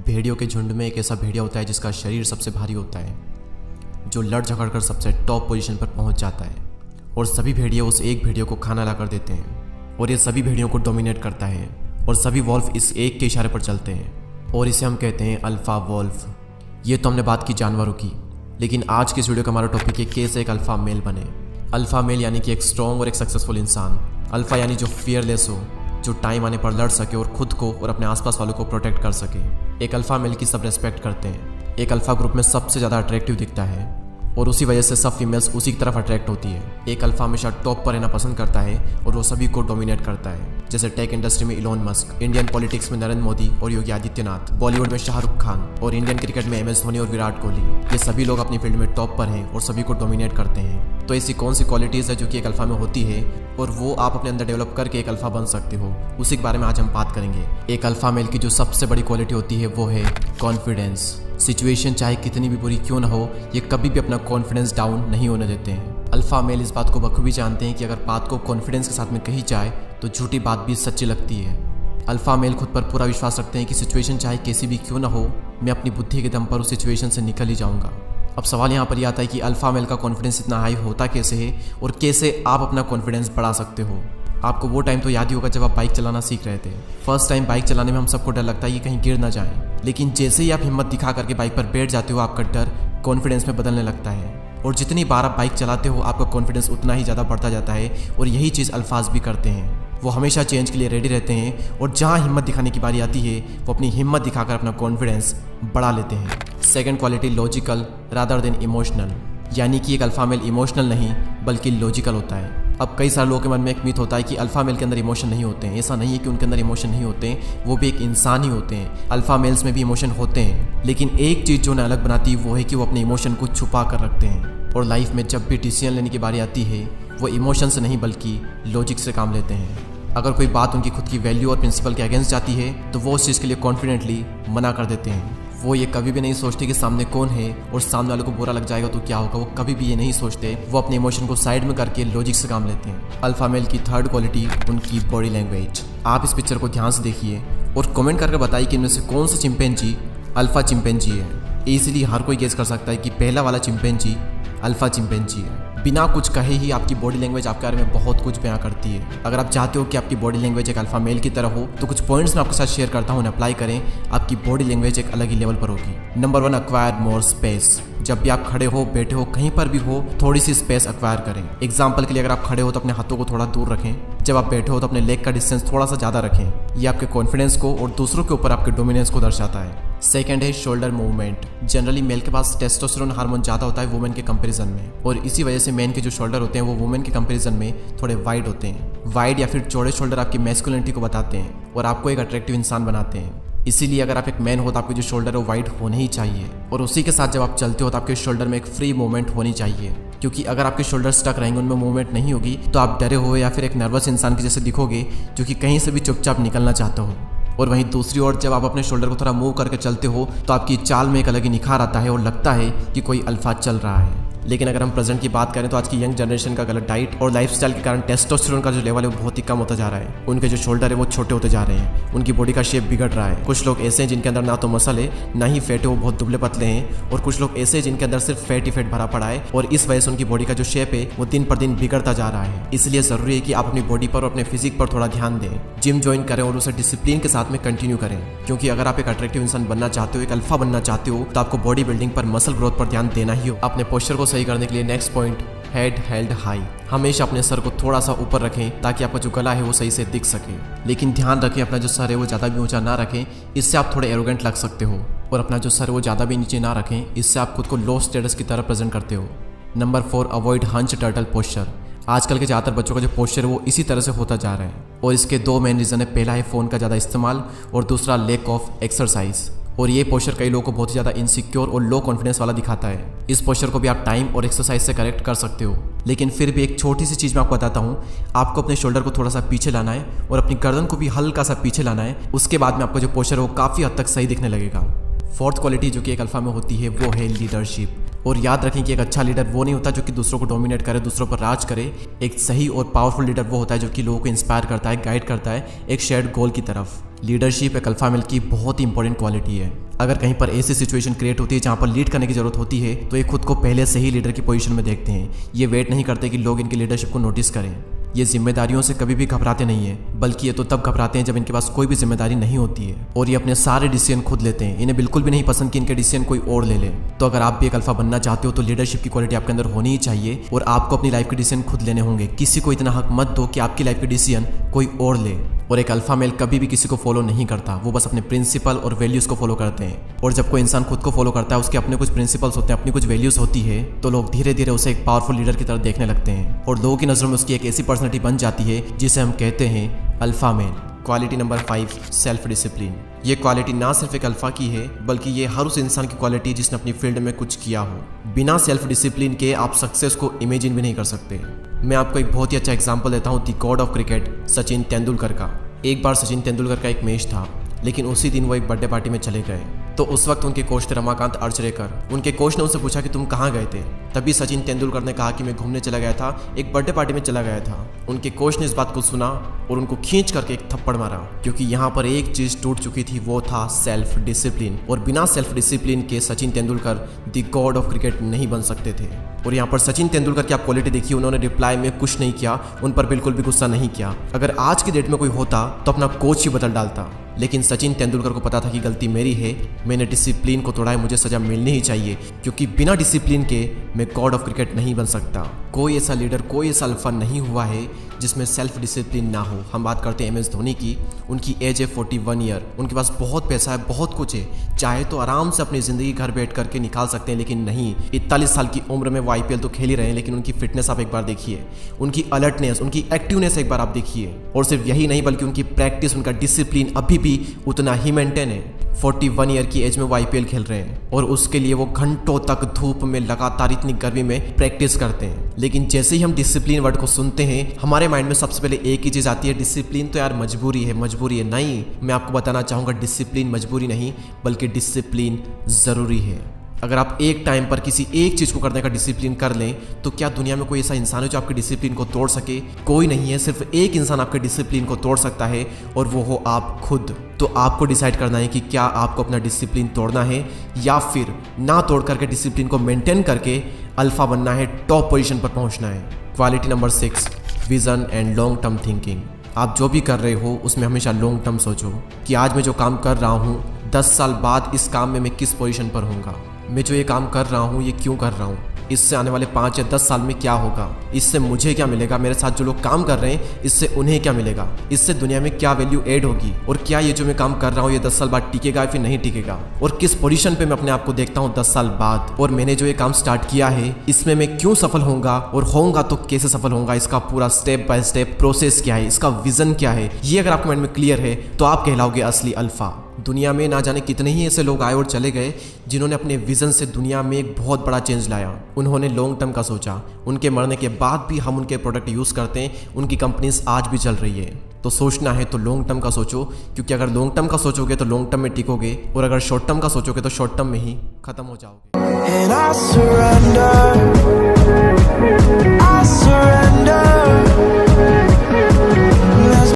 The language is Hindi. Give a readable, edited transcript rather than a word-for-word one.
भेड़ियों के झुंड में एक ऐसा भेड़िया होता है जिसका शरीर सबसे भारी होता है, जो लड़ झगड़ कर सबसे टॉप पोजीशन पर पहुंच जाता है और सभी भेड़िए उस एक भेड़िए को खाना ला कर देते हैं और ये सभी भेड़ियों को डोमिनेट करता है और सभी वॉल्फ इस एक के इशारे पर चलते हैं और इसे हम कहते हैं अल्फा वॉल्फ। ये तो हमने बात की जानवरों की, लेकिन आज की इस वीडियो का हमारा टॉपिक है कैसे एक अल्फा मेल बने। अल्फा मेल यानी कि एक स्ट्रॉन्ग और एक सक्सेसफुल इंसान। अल्फा यानी जो फियरलेस हो, जो टाइम आने पर लड़ सके और खुद को और अपने आसपास वालों को प्रोटेक्ट कर सके। एक अल्फा मेल की सब रेस्पेक्ट करते हैं, एक अल्फा ग्रुप में सबसे ज़्यादा अट्रैक्टिव दिखता है और उसी वजह से सब फीमेल्स उसी की तरफ अट्रैक्ट होती है। एक अल्फा हमेशा टॉप पर रहना पसंद करता है और वो सभी को डोमिनेट करता है, जैसे टेक इंडस्ट्री में इलोन मस्क, इंडियन पॉलिटिक्स में नरेंद्र मोदी और योगी आदित्यनाथ, बॉलीवुड में शाहरुख खान और इंडियन क्रिकेट में MS धोनी और विराट कोहली। ये सभी लोग अपनी फील्ड में टॉप पर हैं और सभी को डोमिनेट करते हैं। तो ऐसी कौन सी क्वालिटीज़ है जो कि एक अल्फा में होती है और वो आप अपने अंदर डेवलप करके एक अल्फा बन सकते हो, उसी के बारे में आज हम बात करेंगे। एक अल्फा मेल की जो सबसे बड़ी क्वालिटी होती है वो है कॉन्फिडेंस। सिचुएशन चाहे कितनी भी बुरी क्यों ना हो, ये कभी भी अपना कॉन्फिडेंस डाउन नहीं होने देते हैं। अल्फा मेल इस बात को बखूबी जानते हैं कि अगर बात को कॉन्फिडेंस के साथ में कही जाए तो झूठी बात भी सच्ची लगती है। अल्फा मेल खुद पर पूरा विश्वास रखते हैं कि सिचुएशन चाहे कैसी भी क्यों ना हो, मैं अपनी बुद्धि के दम पर उस सिचुएशन से निकल ही जाऊंगा। अब सवाल यहाँ पर यह आता है कि अल्फा मेल का कॉन्फिडेंस इतना हाई होता कैसे है और कैसे आप अपना कॉन्फिडेंस बढ़ा सकते हो। आपको वो टाइम तो याद ही होगा जब आप बाइक चलाना सीख रहे थे। फर्स्ट टाइम बाइक चलाने में हम सबको डर लगता है कि कहीं गिर ना जाए, लेकिन जैसे ही आप हिम्मत दिखा करके बाइक पर बैठ जाते हो, आपका डर कॉन्फिडेंस में बदलने लगता है और जितनी बार आप बाइक चलाते हो आपका कॉन्फिडेंस उतना ही ज़्यादा बढ़ता जाता है। और यही चीज़ अल्फाज भी करते हैं, वो हमेशा चेंज के लिए रेडी रहते हैं और जहाँ हिम्मत दिखाने की बारी आती है वो अपनी हिम्मत दिखाकर अपना कॉन्फिडेंस बढ़ा लेते हैं। Second quality logical rather than emotional, यानी कि एक अल्फा मेल इमोशनल नहीं बल्कि लॉजिकल होता है। अब कई सारे लोगों के मन में एक मिथ होता है कि अल्फा मेल के अंदर इमोशन नहीं होते हैं। ऐसा नहीं है कि उनके अंदर इमोशन नहीं होते हैं, वो भी एक इंसान ही होते हैं। अल्फा मेल्स में भी इमोशन होते हैं, लेकिन एक चीज़ जो उन्हें अलग बनाती है वो है कि वो अपने इमोशन को छुपा कर रखते हैं और लाइफ में जब भी डिसीजन लेने की बारी आती है वो इमोशन से नहीं बल्कि लॉजिक से काम लेते हैं। अगर कोई बात उनकी खुद की वैल्यू और प्रिंसिपल के अगेंस्ट जाती है तो वो उस चीज़ के लिए कॉन्फिडेंटली मना कर देते हैं। वो ये कभी भी नहीं सोचते कि सामने कौन है और सामने वाले को बुरा लग जाएगा तो क्या होगा, वो कभी भी ये नहीं सोचते। वो अपने इमोशन को साइड में करके लॉजिक से काम लेते हैं। अल्फा मेल की थर्ड क्वालिटी उनकी बॉडी लैंग्वेज। आप इस पिक्चर को ध्यान से देखिए और कमेंट करके बताइए कि इनमें से कौन सा चिंपैंजी अल्फा चिंपैंजी है। इजीली हर कोई गेस कर सकता है कि पहला वाला चिंपैंजी अल्फा चिंपैंजी है। बिना कुछ कहे ही आपकी बॉडी लैंग्वेज आपके बारे में बहुत कुछ बयां करती है। अगर आप चाहते हो कि आपकी बॉडी लैंग्वेज एक अल्फा मेल की तरह हो तो कुछ पॉइंट्स मैं आपके साथ शेयर करता हूँ, उन्हें अप्लाई करें, आपकी बॉडी लैंग्वेज एक अलग ही लेवल पर होगी। Number 1, acquire more space. जब भी आप खड़े हो, बैठे हो, कहीं पर भी हो, थोड़ी सी स्पेस अक्वायर करें। एग्जाम्पल के लिए अगर आप खड़े हो तो अपने हाथों को थोड़ा दूर रखें, जब आप बैठे हो तो अपने लेग का डिस्टेंस थोड़ा सा ज़्यादा रखें। ये आपके कॉन्फिडेंस को और दूसरों के ऊपर आपके डोमिनेंस को दर्शाता है। सेकंड है शोल्डर मूवमेंट। जनरली मेल के पास टेस्टोस्टेरोन हार्मोन ज़्यादा होता है वुमेन के कंपैरिजन में, और इसी वजह से मेन के जो शोल्डर होते हैं वो वुमेन के कंपैरिजन में थोड़े वाइड होते हैं। वाइड या फिर चौड़े शोल्डर आपकी मैस्कुलिनिटी को बताते हैं और आपको एक अट्रैक्टिव इंसान बनाते हैं। इसीलिए अगर आप एक मैन हो तो आपके जो शोल्डर है वो वाइड होने ही चाहिए, और उसी के साथ जब आप चलते हो तो आपके शोल्डर में एक फ्री मूवमेंट होनी चाहिए, क्योंकि अगर आपके शोल्डर स्टक रहेंगे, उनमें मूवमेंट नहीं होगी, तो आप डरे हुए या फिर एक नर्वस इंसान के जैसे दिखोगे जो कि कहीं से भी चुपचाप निकलना चाहता हो। और वहीं दूसरी ओर जब आप अपने शोल्डर को थोड़ा मूव करके चलते हो तो आपकी चाल में एक अलग ही निखार आता है और लगता है कि कोई अल्फा चल रहा है। लेकिन अगर हम प्रेजेंट की बात करें तो आज की यंग जनरेशन का गलत डाइट और लाइफस्टाइल के कारण टेस्टोस्टेरोन का जो लेवल है वो बहुत ही कम होता जा रहा है। उनके जो शोल्डर है वो छोटे होते जा रहे हैं, उनकी बॉडी का शेप बिगड़ रहा है। कुछ लोग ऐसे हैं जिनके अंदर ना तो मसल है ना ही फैट है, वो बहुत दुबले पतले हैं, और कुछ लोग ऐसे हैं जिनके अंदर सिर्फ फैट ही फैट भरा पड़ा है और इस वजह से उनकी बॉडी का जो शेप है वो दिन पर दिन बिगड़ता जा रहा है। इसलिए जरूरी है कि आप अपनी बॉडी पर और अपने फिजिक पर थोड़ा ध्यान दें, जिम ज्वाइन करें और उसे डिसिप्लिन के साथ में कंटिन्यू करें, क्योंकि अगर आप एक अट्रैक्टिव इंसान बनना चाहते हो, एक अल्फा बनना चाहते हो, तो आपको बॉडी बिल्डिंग पर, मसल ग्रोथ पर ध्यान देना ही हो। अपने पोस्चर को सही करने के लिए next point, head held high. हमेशा अपने सर को थोड़ा सा ऊपर रखें ताकि आपका जो गला है वो सही से दिख सके, लेकिन ध्यान रखें अपना जो सर है वो ज़्यादा भी ऊंचा ना रखें, इससे आप थोड़े एरोगेंट लग सकते हो, और अपना जो सर है वो ज़्यादा भी नीचे ना रखें, इससे आप खुद को लो स्टेटस की तरह प्रेजेंट करते हो। Number 4, avoid hunch turtle posture. आजकल के ज़्यादातर बच्चों का जो पोस्चर है वो इसी तरह से होता जा रहा है, और इसके दो मेन रीज़न है। पहला है फ़ोन का ज़्यादा इस्तेमाल और दूसरा लैक ऑफ एक्सरसाइज। और ये पोस्चर कई लोगों को बहुत ही ज़्यादा इनसिक्योर और लो कॉन्फिडेंस वाला दिखाता है। इस पोस्चर को भी आप टाइम और एक्सरसाइज से करेक्ट कर सकते हो, लेकिन फिर भी एक छोटी सी चीज़ मैं आपको बताता हूँ। आपको अपने शोल्डर को थोड़ा सा पीछे लाना है और अपनी गर्दन को भी हल्का सा पीछे लाना है, उसके बाद में आपका जो पोस्चर है वो काफ़ी हद तक सही दिखने लगेगा। फोर्थ क्वालिटी जो कि एक अल्फा में होती है वो है लीडरशिप। और याद रखें कि एक अच्छा लीडर वो नहीं होता जो कि दूसरों को डोमिनेट करे, दूसरों पर राज करे। एक सही और पावरफुल लीडर वो होता है जो कि लोगों को इंस्पायर करता है, गाइड करता है एक शेयर्ड गोल की तरफ। लीडरशिप एक अल्फा मेल की बहुत ही इंपॉर्टेंट क्वालिटी है। अगर कहीं पर ऐसी सिचुएशन क्रिएट होती है जहाँ पर लीड करने की जरूरत होती है तो ये खुद को पहले से ही लीडर की पोजीशन में देखते हैं। ये वेट नहीं करते कि लोग इनकी लीडरशिप को नोटिस करें। ये जिम्मेदारियों से कभी भी घबराते नहीं है, बल्कि ये तो तब घबराते हैं जब इनके पास कोई भी जिम्मेदारी नहीं होती है। और ये अपने सारे डिसीजन खुद लेते हैं। इन्हें बिल्कुल भी नहीं पसंद कि इनके डिसीजन कोई और ले ले। तो अगर आप भी एक अल्फा बनना चाहते हो तो लीडरशिप की क्वालिटी आपके अंदर होनी ही चाहिए और आपको अपनी लाइफ के डिसीजन खुद लेने होंगे। किसी को इतना हक मत दो कि आपकी लाइफ के डिसीजन कोई और ले। और एक अल्फा मेल कभी भी किसी को फॉलो नहीं करता, वो बस अपने प्रिंसिपल और वैल्यूज को फॉलो करते हैं। और जब कोई इंसान खुद को फॉलो करता है, उसके अपने कुछ प्रिंसिपल्स होते हैं, अपनी कुछ वैल्यूज होती है, तो लोग धीरे धीरे उसे एक पावरफुल लीडर की तरह देखने लगते हैं और लोगों की नज़रों में उसकी एक ऐसी पर्सनैलिटी बन जाती है जिसे हम कहते हैं alpha male. Quality number 5, self discipline. ये क्वालिटी ना सिर्फ एक अल्फा की है, बल्कि ये हर उस इंसान की क्वालिटी है जिसने अपनी फील्ड में कुछ किया हो। बिना सेल्फ डिसिप्लिन के आप सक्सेस को इमेजिन भी नहीं कर सकते। मैं आपको एक बहुत ही अच्छा एग्जांपल देता हूँ, the God of cricket Sachin Tendulkar का। एक बार सचिन तेंदुलकर का एक मैच था, लेकिन उसी दिन वो एक बर्थडे पार्टी में चले गए। तो उस वक्त उनके कोच थे रमाकांत अर्चरेकर। उनके कोच ने उनसे पूछा कि तुम कहाँ गए थे? तभी सचिन तेंदुलकर ने कहा कि मैं घूमने चला गया था, एक बर्थडे पार्टी में चला गया था। उनके कोच ने इस बात को सुना और उनको खींच करके एक थप्पड़ मारा, क्योंकि यहाँ पर एक चीज़ टूट चुकी थी, वो था सेल्फ डिसिप्लिन। और बिना सेल्फ डिसिप्लिन के Sachin Tendulkar the God of cricket नहीं बन सकते थे। और यहाँ पर सचिन तेंदुलकर की आप क्वालिटी देखिए, उन्होंने रिप्लाई में कुछ नहीं किया, उन पर बिल्कुल भी गुस्सा नहीं किया। अगर आज की डेट में कोई होता तो अपना कोच ही बदल डालता, लेकिन सचिन तेंदुलकर को पता था कि गलती मेरी है, मैंने डिसिप्लिन को तोड़ा है, मुझे सजा मिलनी ही चाहिए, क्योंकि बिना डिसिप्लिन के मैं गॉड ऑफ क्रिकेट नहीं बन सकता। कोई ऐसा लीडर, कोई ऐसा अल्फा नहीं हुआ है जिसमें सेल्फ डिसिप्लिन ना हो। हम बात करते हैं MS धोनी की। उनकी एज है 41 ईयर, उनके पास बहुत पैसा है, बहुत कुछ है, चाहे तो आराम से अपनी ज़िंदगी घर बैठ करके निकाल सकते हैं, लेकिन नहीं। 41 साल की उम्र में वो IPL तो खेल ही रहे हैं, लेकिन उनकी फिटनेस आप एक बार देखिए, उनकी अलर्टनेस, उनकी एक्टिवनेस एक बार आप देखिए। और सिर्फ यही नहीं, बल्कि उनकी प्रैक्टिस, उनका डिसिप्लिन अभी भी उतना ही मेंटेन है। 41 ईयर की एज में वो IPL खेल रहे हैं और उसके लिए वो घंटों तक धूप में लगातार इतनी गर्मी में प्रैक्टिस करते हैं। लेकिन जैसे ही हम डिसिप्लिन वर्ड को सुनते हैं, हमारे माइंड में सबसे पहले एक ही चीज़ आती है, डिसिप्लिन तो यार मजबूरी है, मजबूरी है। नहीं, मैं आपको बताना चाहूँगा, डिसिप्लिन मजबूरी नहीं, बल्कि डिसिप्लिन ज़रूरी है। अगर आप एक टाइम पर किसी एक चीज़ को करने का डिसिप्लिन कर लें, तो क्या दुनिया में कोई ऐसा इंसान है जो आपके डिसिप्लिन को तोड़ सके? कोई नहीं है। सिर्फ एक इंसान आपके डिसिप्लिन को तोड़ सकता है, और वो हो आप खुद। तो आपको डिसाइड करना है कि क्या आपको अपना डिसिप्लिन तोड़ना है या फिर ना तोड़ करके डिसिप्लिन को मेंटेन करके अल्फा बनना है, टॉप पोजीशन पर पहुंचना है। Quality number 6, vision and long term thinking. आप जो भी कर रहे हो उसमें हमेशा लॉन्ग टर्म सोचो कि आज मैं जो काम कर रहा हूँ, 10 साल बाद इस काम में मैं किस पोजीशन पर होऊंगा। मैं जो ये काम कर रहा हूँ, ये क्यों कर रहा हूँ, इससे आने वाले 5 या 10 साल में क्या होगा, इससे मुझे क्या मिलेगा, मेरे साथ जो लोग काम कर रहे हैं इससे उन्हें क्या मिलेगा, इससे दुनिया में क्या वैल्यू ऐड होगी, और क्या ये जो मैं काम कर रहा हूँ ये 10 साल बाद टिकेगा या फिर नहीं टिकेगा, और किस पोजीशन पे मैं अपने आप को देखता हूँ 10 साल बाद, और मैंने जो ये काम स्टार्ट किया है इसमें मैं क्यों सफल होऊंगा, और होऊंगा तो कैसे सफल होऊंगा, इसका पूरा स्टेप बाय स्टेप प्रोसेस क्या है, इसका विजन क्या है। ये अगर आपके माइंड में क्लियर है तो आप कहलाओगे असली अल्फा। दुनिया में ना जाने कितने ही ऐसे लोग आए और चले गए जिन्होंने अपने विजन से दुनिया में एक बहुत बड़ा चेंज लाया। उन्होंने लॉन्ग टर्म का सोचा, उनके मरने के बाद भी हम उनके प्रोडक्ट यूज़ करते हैं, उनकी कंपनीज आज भी चल रही है। तो सोचना है तो लॉन्ग टर्म का सोचो, क्योंकि अगर लॉन्ग टर्म का सोचोगे तो लॉन्ग टर्म में टिकोगे, और अगर शॉर्ट टर्म का सोचोगे तो शॉर्ट टर्म में ही खत्म हो जाओगे।